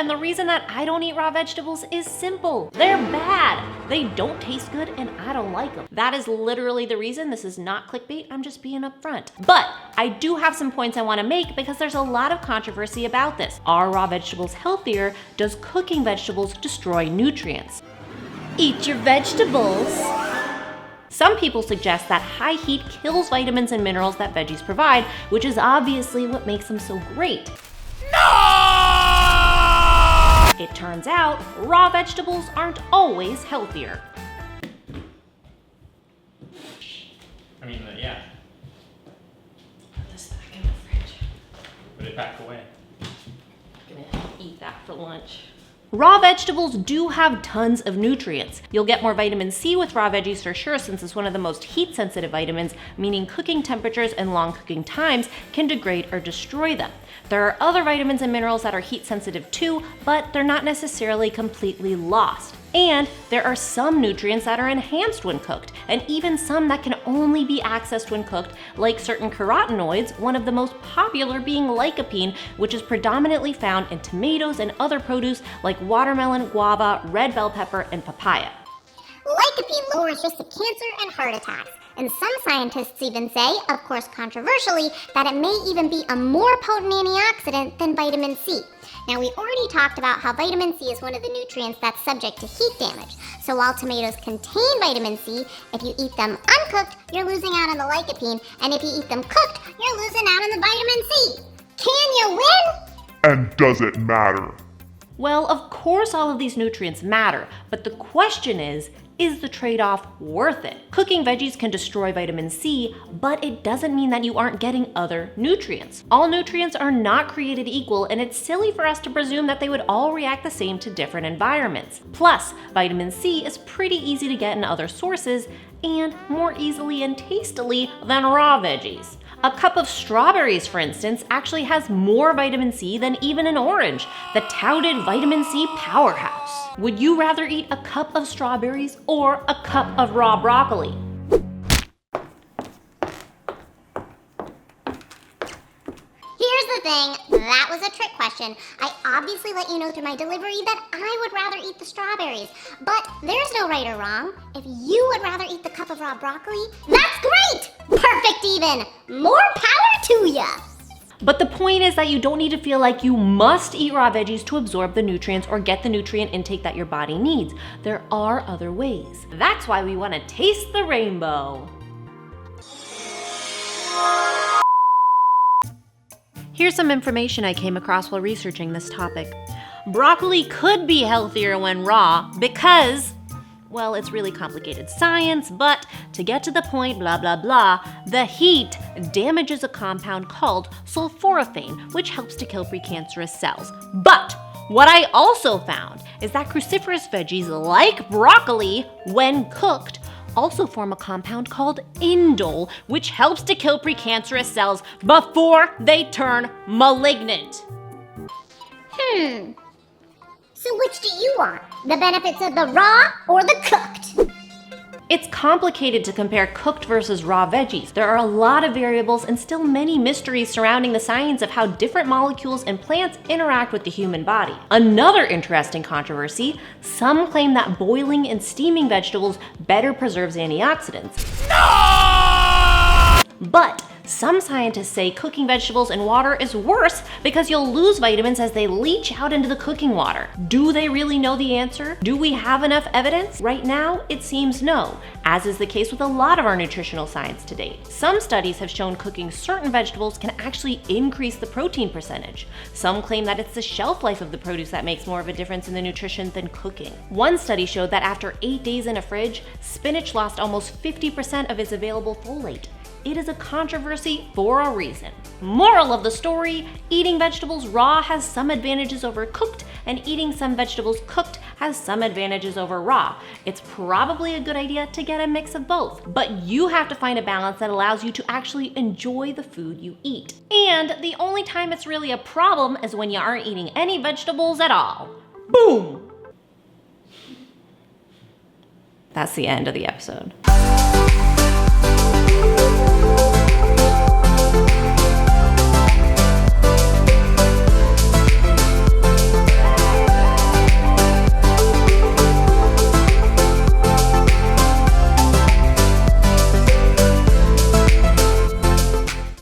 and the reason that I don't eat raw vegetables is simple. They're bad. They don't taste good, and I don't like them. That is literally the reason. This is not clickbait, I'm just being upfront. But I do have some points I wanna make because there's a lot of controversy about this. Are raw vegetables healthier? Does cooking vegetables destroy nutrients? Eat your vegetables. Some people suggest that high heat kills vitamins and minerals that veggies provide, which is obviously what makes them so great. No! It turns out, raw vegetables aren't always healthier. Yeah. Put this back in the fridge. Put it back away. I'm gonna eat that for lunch. Raw vegetables do have tons of nutrients. You'll get more vitamin C with raw veggies for sure, since it's one of the most heat-sensitive vitamins, meaning cooking temperatures and long cooking times can degrade or destroy them. There are other vitamins and minerals that are heat-sensitive too, but they're not necessarily completely lost. And there are some nutrients that are enhanced when cooked, and even some that can only be accessed when cooked, like certain carotenoids, one of the most popular being lycopene, which is predominantly found in tomatoes and other produce like watermelon, guava, red bell pepper, and papaya. Lycopene lowers risk of cancer and heart attacks, and some scientists even say, of course controversially, that it may even be a more potent antioxidant than vitamin C. Now, we already talked about how vitamin C is one of the nutrients that's subject to heat damage. So while tomatoes contain vitamin C, if you eat them uncooked, you're losing out on the lycopene, and if you eat them cooked, you're losing out on the vitamin C. Can you win? And does it matter? Well, of course all of these nutrients matter, but the question is the trade-off worth it? Cooking veggies can destroy vitamin C, but it doesn't mean that you aren't getting other nutrients. All nutrients are not created equal, and it's silly for us to presume that they would all react the same to different environments. Plus, vitamin C is pretty easy to get in other sources, and more easily and tastily than raw veggies. A cup of strawberries, for instance, actually has more vitamin C than even an orange, the touted vitamin C powerhouse. Would you rather eat a cup of strawberries or a cup of raw broccoli? Here's the thing, that was a trick question. I obviously let you know through my delivery that I would rather eat the strawberries, but there's no right or wrong. If you would rather eat the cup of raw broccoli, that's great! Perfect even! More power to ya! But the point is that you don't need to feel like you must eat raw veggies to absorb the nutrients or get the nutrient intake that your body needs. There are other ways. That's why we want to taste the rainbow. Here's some information I came across while researching this topic. Broccoli could be healthier when raw because, well, it's really complicated science, but to get to the point, blah, blah, blah, the heat damages a compound called sulforaphane, which helps to kill precancerous cells. But what I also found is that cruciferous veggies like broccoli, when cooked, also form a compound called indole, which helps to kill precancerous cells before they turn malignant. So which do you want? The benefits of the raw or the cooked? It's complicated to compare cooked versus raw veggies. There are a lot of variables and still many mysteries surrounding the science of how different molecules in plants interact with the human body. Another interesting controversy, some claim that boiling and steaming vegetables better preserves antioxidants. No! But some scientists say cooking vegetables in water is worse because you'll lose vitamins as they leach out into the cooking water. Do they really know the answer? Do we have enough evidence? Right now, it seems no, as is the case with a lot of our nutritional science to date. Some studies have shown cooking certain vegetables can actually increase the protein percentage. Some claim that it's the shelf life of the produce that makes more of a difference in the nutrition than cooking. One study showed that after 8 days in a fridge, spinach lost almost 50% of its available folate. It is a controversy for a reason. Moral of the story, eating vegetables raw has some advantages over cooked, and eating some vegetables cooked has some advantages over raw. It's probably a good idea to get a mix of both, but you have to find a balance that allows you to actually enjoy the food you eat. And the only time it's really a problem is when you aren't eating any vegetables at all. Boom! That's the end of the episode.